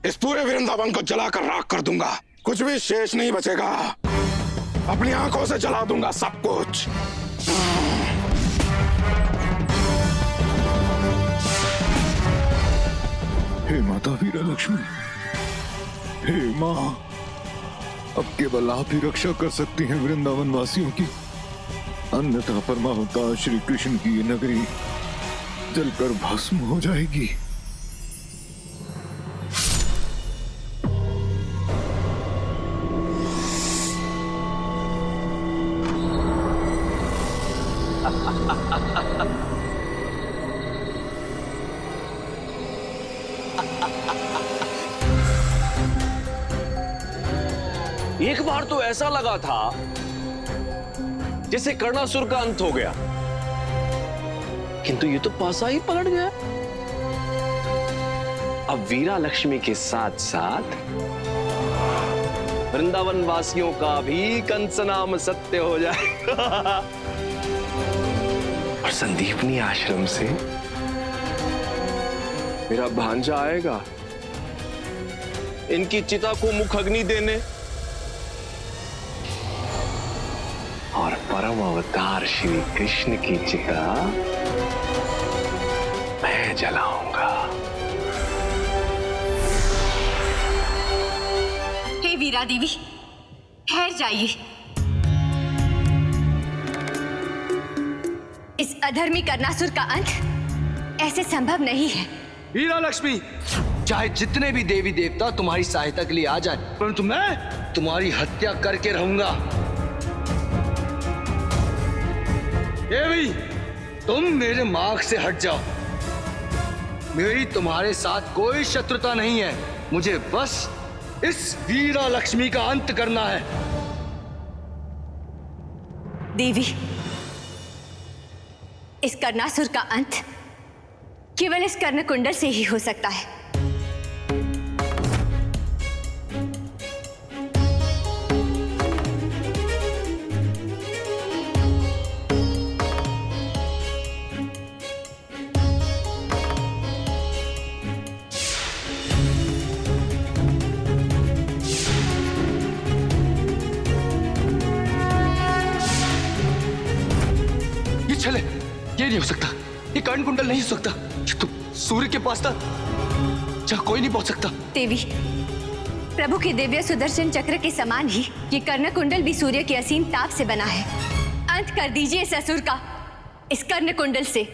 इस पूरे वृंदावन को जलाकर राख कर दूंगा। कुछ भी शेष नहीं बचेगा। अपनी आंखों से जला दूंगा सब कुछ। हे माता वीरा लक्ष्मी, हे माँ, अब केवल आप ही रक्षा कर सकती हैं वृंदावन वासियों की। अन्यथा परमावतार श्री कृष्ण की ये नगरी जलकर भस्म हो जाएगी। एक बार तो ऐसा लगा था जैसे कर्णासुर का अंत हो गया, किंतु ये तो पासा ही पलट गया। अब वीरा लक्ष्मी के साथ साथ वृंदावन वासियों का भी कंस नाम सत्य हो जाएगा और संदीपनी आश्रम से मेरा भांजा आएगा इनकी चिता को मुख अग्नि देने, और परम अवतार श्री कृष्ण की चिता मैं जलाऊंगा। हे वीरा देवी, ठहर जाइए। इस अधर्मी कर्णासुर का अंत ऐसे संभव नहीं है। वीरा लक्ष्मी, चाहे जितने भी देवी देवता तुम्हारी सहायता के लिए आ जाए, परंतु मैं तुम्हारी हत्या करके रहूंगा। देवी, तुम मेरे मार्ग से हट जाओ। मेरी तुम्हारे साथ कोई शत्रुता नहीं है। मुझे बस इस वीरा लक्ष्मी का अंत करना है। देवी, इस कर्णासुर का अंत केवल इस कर्णकुंडल से ही हो सकता है। चले, ये नहीं हो सकता। ये कर्ण कुंडल नहीं हो सकता। ये तो सूर्य के पास था, जहां कोई नहीं पहुंच सकता। देवी, प्रभु के दिव्य सुदर्शन चक्र के समान ही ये कर्ण कुंडल भी सूर्य के असीम ताप से बना है। अंत कर दीजिए इस असुर का, इस कर्ण कुंडल से।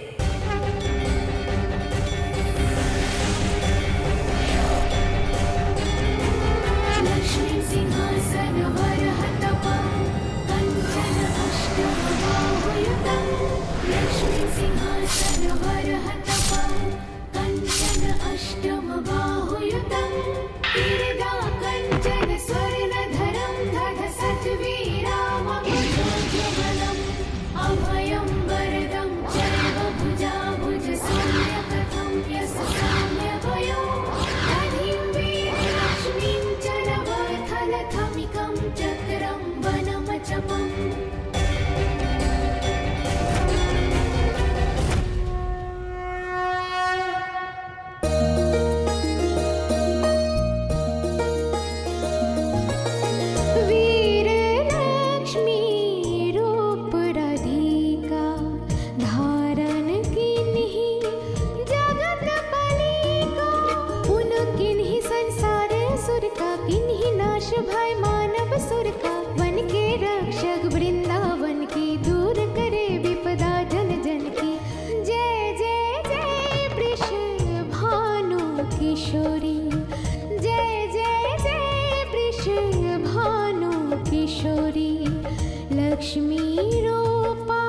लक्ष्मी रूपा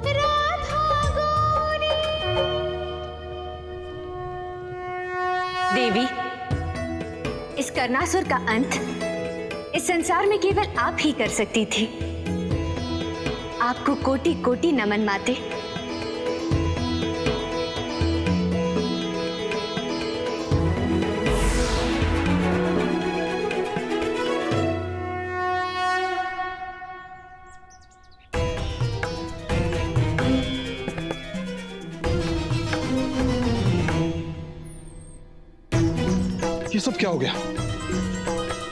राधा गौरी। देवी, इस कर्णासुर का अंत इस संसार में केवल आप ही कर सकती थी। आपको कोटि कोटि नमन माते। ये सब क्या हो गया?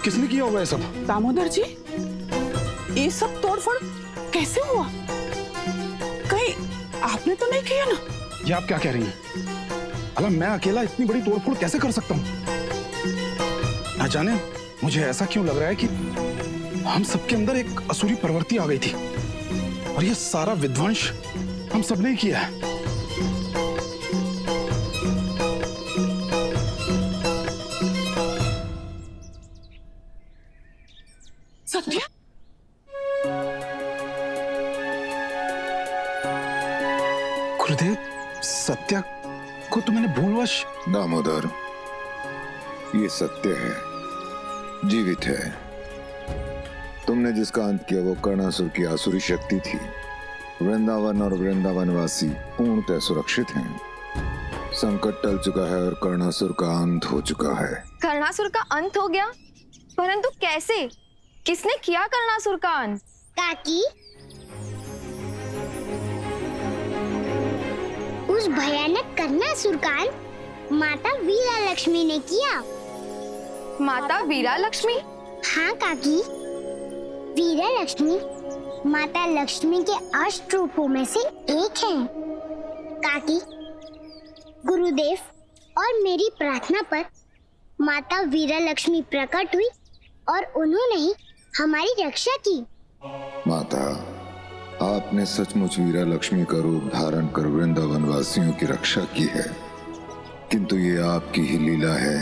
किसने किया होगा ये सब? दामोदर जी, ये सब तोड़फोड़ कैसे हुआ? कहीं आपने तो नहीं किया ना? ये आप क्या कह रही हैं? अला मैं अकेला इतनी बड़ी तोड़फोड़ कैसे कर सकता हूँ? ना जाने मुझे ऐसा क्यों लग रहा है कि हम सबके अंदर एक असुरी प्रवृत्ति आ गई थी और ये सारा विध्वंस हम सबने ही किया है। सत्या, गुरुदेव, सत्या को तो मैंने भूलवश। दामोदर, ये सत्य है, जीवित है। तुमने जिसका अंत किया वो कर्णासुर की आसुरी शक्ति थी। वृंदावन और वृंदावनवासी पूर्णतः सुरक्षित हैं। संकट टल चुका है और कर्णासुर का अंत हो चुका है। कर्णासुर का अंत हो गया? परंतु कैसे? किसने किया कर्णासुर का अंत? काकी, उस भयानक कर्णासुर का अंत माता वीरा लक्ष्मी ने किया। माता वीरा लक्ष्मी? हाँ काकी, वीरा लक्ष्मी माता लक्ष्मी के अष्ट रूपों में से एक है। काकी, गुरुदेव और मेरी प्रार्थना पर माता वीरा लक्ष्मी प्रकट हुई और उन्होंने ही हमारी रक्षा की। माता, आपने सचमुच वीरा लक्ष्मी का रूप धारण कर वृंदावन वासियों की रक्षा की है, किंतु ये आपकी ही लीला है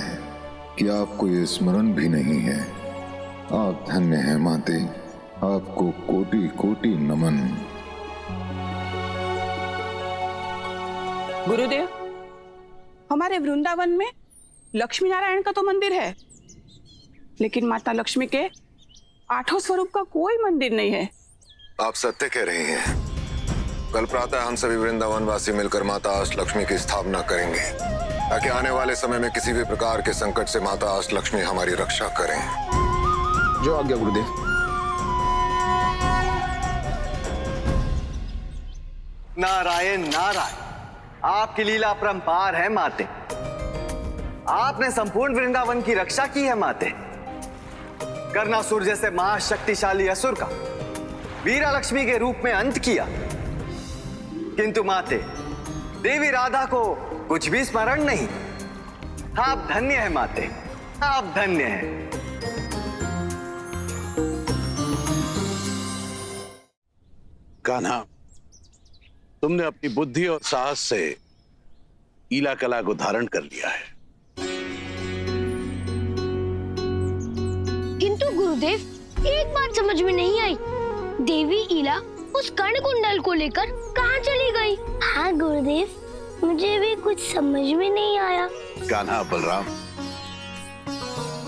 कि आपको ये स्मरण भी नहीं है। आप धन्य हैं माते, आपको कोटि कोटि नमन। गुरुदेव, हमारे वृंदावन में लक्ष्मी नारायण का तो मंदिर है, लेकिन माता लक्ष्मी के 8 स्वरूप का कोई मंदिर नहीं है। आप सत्य कह रही हैं। कल प्रातः हम सभी वृंदावन वासी मिलकर माता अष्ट लक्ष्मी की स्थापना करेंगे, ताकि आने वाले समय में किसी भी प्रकार के संकट से माता अष्ट लक्ष्मी हमारी रक्षा करें। जो आज्ञा गुरुदेव। नारायण नारायण, आपकी लीला अपरंपार है माते। आपने संपूर्ण वृंदावन की रक्षा की है माते। कर्णासुर जैसे महाशक्तिशाली असुर का वीरा लक्ष्मी के रूप में अंत किया, किंतु माते देवी राधा को कुछ भी स्मरण नहीं। आप धन्य है माते, आप धन्य हैं। कान्हा, तुमने अपनी बुद्धि और साहस से ईला कला को धारण कर लिया है। किंतु गुरुदेव, एक बात समझ में नहीं आई, देवी ईला उस कर्ण कुंडल को लेकर कहाँ चली गई? हाँ गुरुदेव, मुझे भी कुछ समझ में नहीं आया। कान्हा, बलराम,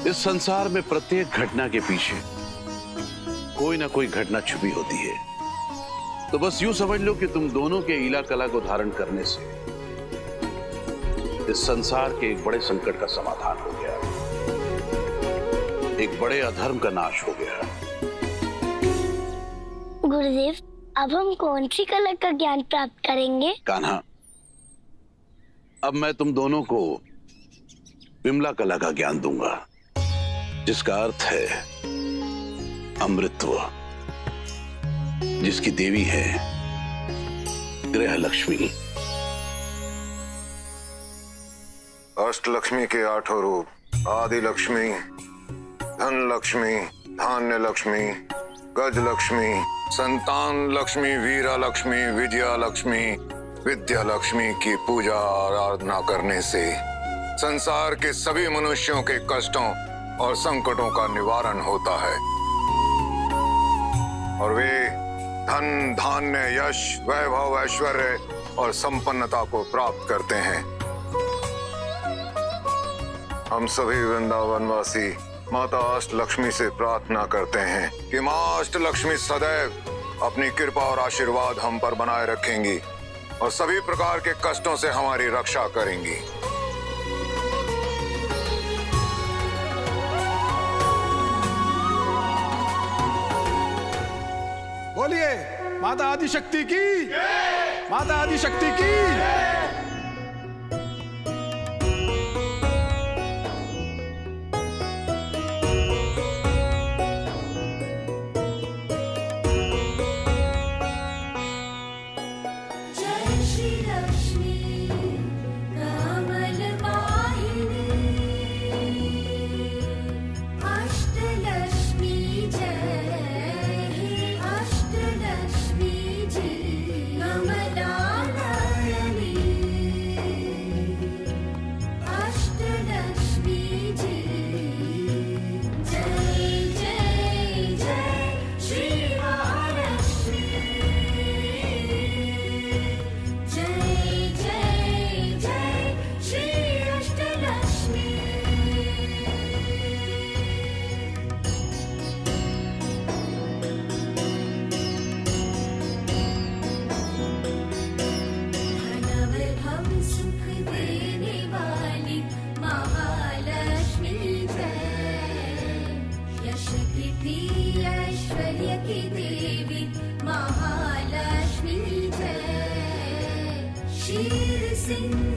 इस संसार में प्रत्येक घटना के पीछे कोई ना कोई घटना छुपी होती है। तो बस यूं समझ लो कि तुम दोनों के ईला कला को धारण करने से इस संसार के एक बड़े संकट का समाधान हो गया, एक बड़े अधर्म का नाश हो गया। गुरुदेव, अब हम कौन सी कला का ज्ञान प्राप्त करेंगे? कान्हा, अब मैं तुम दोनों को विमला कला का ज्ञान दूंगा, जिसका अर्थ है अमृतत्व, जिसकी देवी है गृह लक्ष्मी। अष्ट लक्ष्मी के 8 रूप आदि लक्ष्मी, धन लक्ष्मी, धान्य लक्ष्मी, गज लक्ष्मी, संतान लक्ष्मी, वीरा लक्ष्मी, विजया लक्ष्मी, विद्या लक्ष्मी की पूजा और आराधना करने से संसार के सभी मनुष्यों के कष्टों और संकटों का निवारण होता है और वे धन, धान्य, यश, वैभव, ऐश्वर्य और संपन्नता को प्राप्त करते हैं। हम सभी वृंदावनवासी माता अष्ट लक्ष्मी से प्रार्थना करते हैं कि मां अष्ट लक्ष्मी सदैव अपनी कृपा और आशीर्वाद हम पर बनाए रखेंगी और सभी प्रकार के कष्टों से हमारी रक्षा करेंगी। बोलिए माता आदिशक्ति की, माता आदिशक्ति की।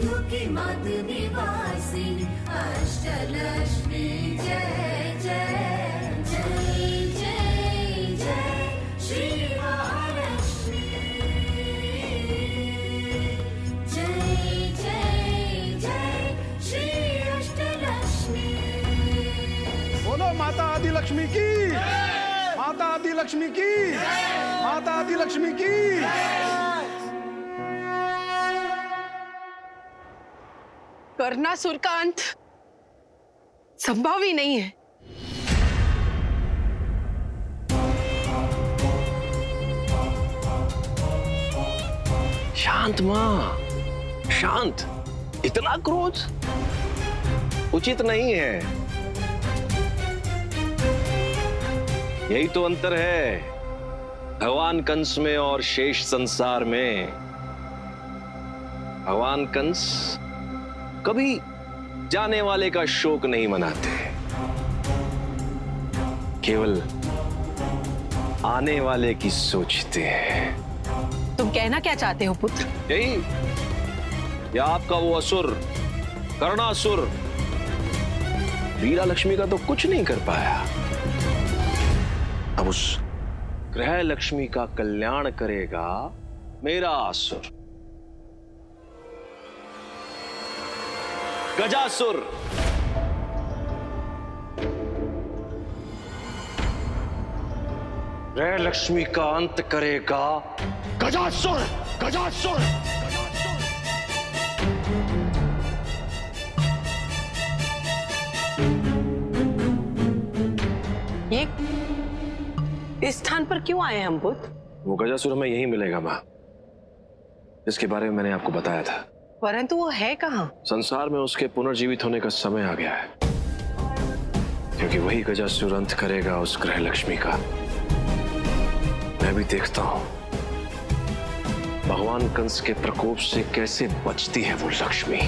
सिंधु की मधु निवासिनी अष्टलक्ष्मी जय जय जय जय जय श्री महालक्ष्मी जय जय जय श्री अष्टलक्ष्मी। बोलो माता आदि लक्ष्मी की, माता आदि लक्ष्मी की, माता आदि लक्ष्मी की। कर्णासुर का अंत संभव ही नहीं है। शांत मां, शांत। इतना क्रोध उचित नहीं है। यही तो अंतर है भगवान कंस में और शेष संसार में। भगवान कंस कभी जाने वाले का शोक नहीं मनाते, केवल आने वाले की सोचते हैं। तुम कहना क्या चाहते हो पुत्र? यही, या आपका वो असुर कर्णासुर वीरा लक्ष्मी का तो कुछ नहीं कर पाया, अब उस ग्रह लक्ष्मी का कल्याण करेगा मेरा असुर गजासुर। ग्रह लक्ष्मी का अंत करेगा गजासुर, गजासुर। ये इस स्थान पर क्यों आए हम पुत्र? वो गजासुर हमें यही मिलेगा मां, जिसके बारे में मैंने आपको बताया था। परंतु वो है कहाँ? संसार में उसके पुनर्जीवित होने का समय आ गया है, क्योंकि वही गजासुर अंत करेगा उस ग्रह लक्ष्मी का। मैं भी देखता हूं भगवान कंस के प्रकोप से कैसे बचती है वो लक्ष्मी।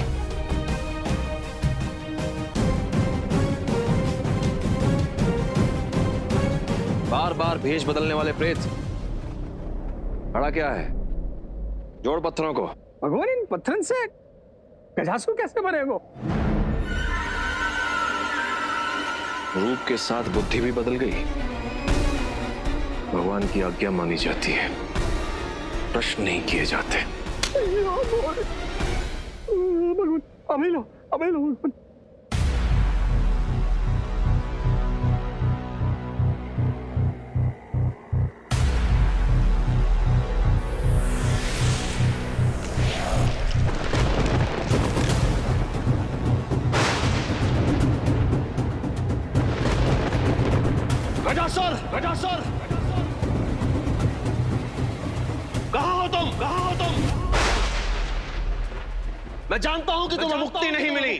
बार बार भेष बदलने वाले प्रेत, खड़ा क्या है? जोड़ पत्थरों को। भगवान, इन पत्थरों से गजासुर कैसे बनेगा? रूप के साथ बुद्धि भी बदल गई। भगवान की आज्ञा मानी जाती है, प्रश्न नहीं किए जाते। अभी लो गजासुर, गजासुर, कहाँ हो तुम? कहाँ हो तुम? मैं जानता हूं कि तुम्हें मुक्ति नहीं मिली।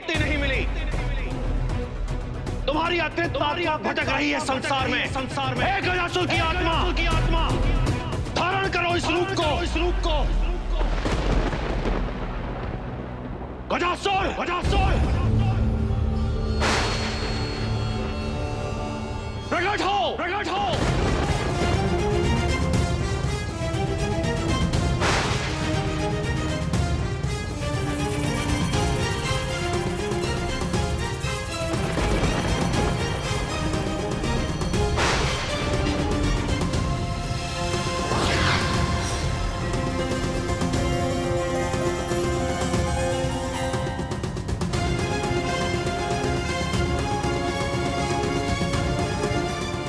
तुम्हारी आत्मा भटक रही है संसार में। हे गजासुर की आत्मा, धारण करो इस रूप को। गजासुर, गजासुर, प्रकट हो।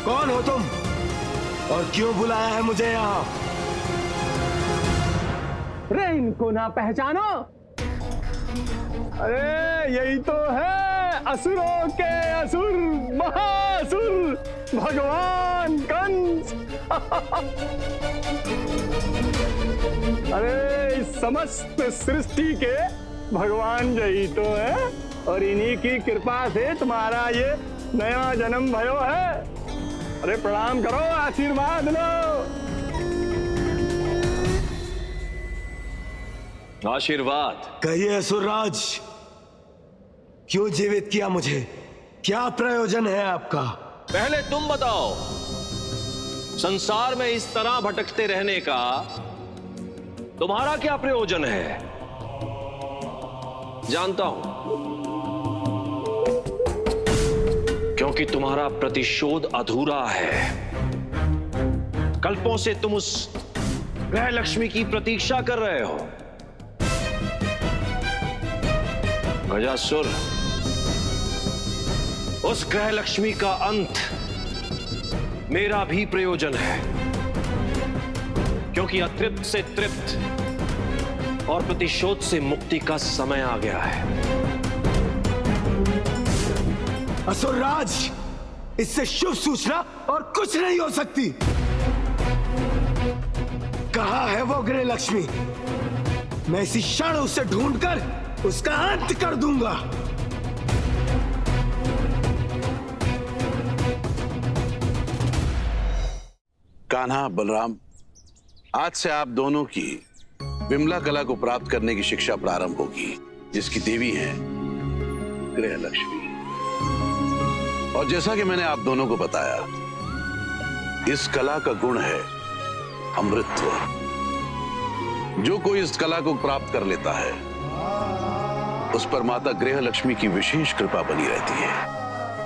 कौन हो तुम और क्यों बुलाया है मुझे यहाँ? रे इनको ना पहचानो? अरे यही तो है असुरों के असुर, महासुर, भगवान कंस। अरे इस समस्त सृष्टि के भगवान यही तो है, और इन्हीं की कृपा से तुम्हारा ये नया जन्म भयो है। अरे प्रणाम करो, आशीर्वाद लो। आशीर्वाद? कहिए असुरराज, क्यों जीवित किया मुझे? क्या प्रयोजन है आपका? पहले तुम बताओ, संसार में इस तरह भटकते रहने का तुम्हारा क्या प्रयोजन है? जानता हूं, क्योंकि तुम्हारा प्रतिशोध अधूरा है। कल्पों से तुम उस ग्रह लक्ष्मी की प्रतीक्षा कर रहे हो। गजासुर, उस ग्रह लक्ष्मी का अंत मेरा भी प्रयोजन है, क्योंकि अतृप्त से तृप्त और प्रतिशोध से मुक्ति का समय आ गया है। असुरराज, इससे शुभ सूचना और कुछ नहीं हो सकती। कहाँ है वो गृह लक्ष्मी? मैं इसी क्षण उसे ढूंढकर उसका अंत कर दूंगा। कान्हा, बलराम, आज से आप दोनों की विमला कला को प्राप्त करने की शिक्षा प्रारंभ होगी, जिसकी देवी है गृह लक्ष्मी। और जैसा कि मैंने आप दोनों को बताया, इस कला का गुण है अमृतत्व। जो कोई इस कला को प्राप्त कर लेता है, उस पर माता गृह लक्ष्मी की विशेष कृपा बनी रहती है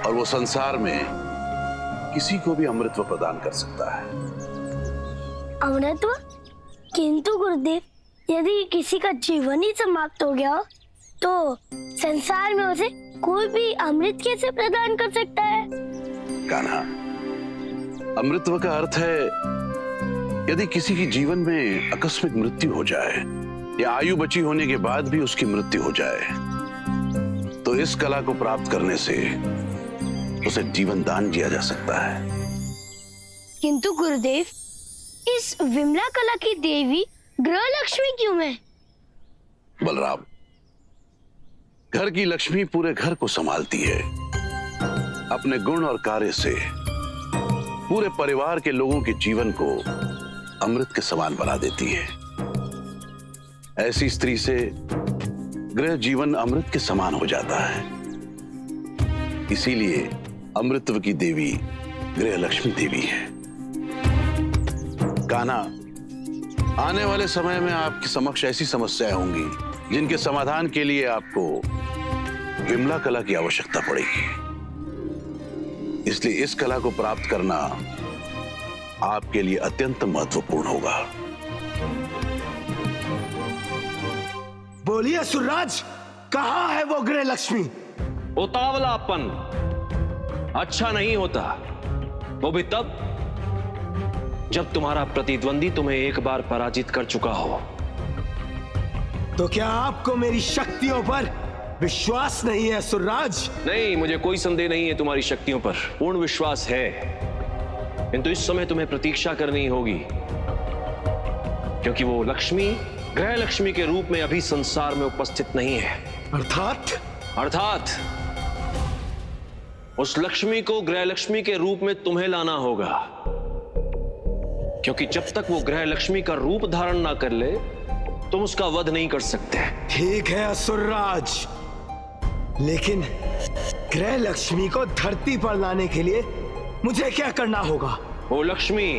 और वो संसार में किसी को भी अमृतत्व प्रदान कर सकता है। अमृतत्व? किंतु गुरुदेव, यदि किसी का जीवन ही समाप्त हो गया तो संसार में उसे कोई भी अमृत कैसे प्रदान कर सकता है? कान्हा, अमृतत्व का अर्थ है यदि किसी की जीवन में आकस्मिक मृत्यु हो जाए या आयु बची होने के बाद भी उसकी मृत्यु हो जाए, तो इस कला को प्राप्त करने से उसे जीवन दान दिया जा सकता है। किंतु गुरुदेव, इस विमला कला की देवी गृह लक्ष्मी क्यों है? बलराम, घर की लक्ष्मी पूरे घर को संभालती है। अपने गुण और कार्य से पूरे परिवार के लोगों के जीवन को अमृत के समान बना देती है। ऐसी स्त्री से गृह जीवन अमृत के समान हो जाता है। इसीलिए अमृतत्व की देवी गृह लक्ष्मी देवी है। कान्हा, आने वाले समय में आपके समक्ष ऐसी समस्याएं होंगी जिनके समाधान के लिए आपको विमला कला की आवश्यकता पड़ेगी। इसलिए इस कला को प्राप्त करना आपके लिए अत्यंत महत्वपूर्ण होगा। बोलिए असुरराज, कहाँ है वो गृह लक्ष्मी? उतावलापन अच्छा नहीं होता, वो भी तब जब तुम्हारा प्रतिद्वंदी तुम्हें एक बार पराजित कर चुका हो। तो क्या आपको मेरी शक्तियों पर विश्वास नहीं है असुरराज? नहीं, मुझे कोई संदेह नहीं है तुम्हारी शक्तियों पर, पूर्ण विश्वास है। किंतु इस समय तुम्हें प्रतीक्षा करनी होगी, क्योंकि वो लक्ष्मी गृह लक्ष्मी के रूप में अभी संसार में उपस्थित नहीं है। अर्थात उस लक्ष्मी को गृह लक्ष्मी के रूप में तुम्हें लाना होगा, क्योंकि जब तक वो गृह लक्ष्मी का रूप धारण ना कर ले, तुम उसका वध नहीं कर सकते। ठीक है असुरराज, लेकिन गृह लक्ष्मी को धरती पर लाने के लिए मुझे क्या करना होगा? वो लक्ष्मी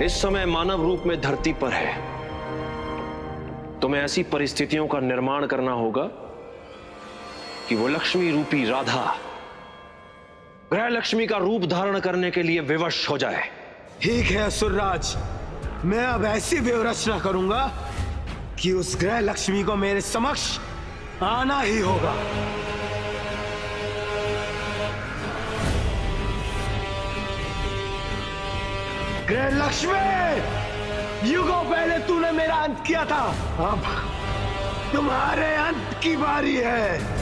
इस समय मानव रूप में धरती पर है। तुम्हें ऐसी परिस्थितियों का निर्माण करना होगा कि वो लक्ष्मी रूपी राधा गृह लक्ष्मी का रूप धारण करने के लिए विवश हो जाए। ठीक है असुरराज, मैं अब ऐसी व्यवस्था करूंगा कि उस गृह लक्ष्मी को मेरे समक्ष आना ही होगा। गृह लक्ष्मी, युगों पहले तूने मेरा अंत किया था, अब तुम्हारे अंत की बारी है।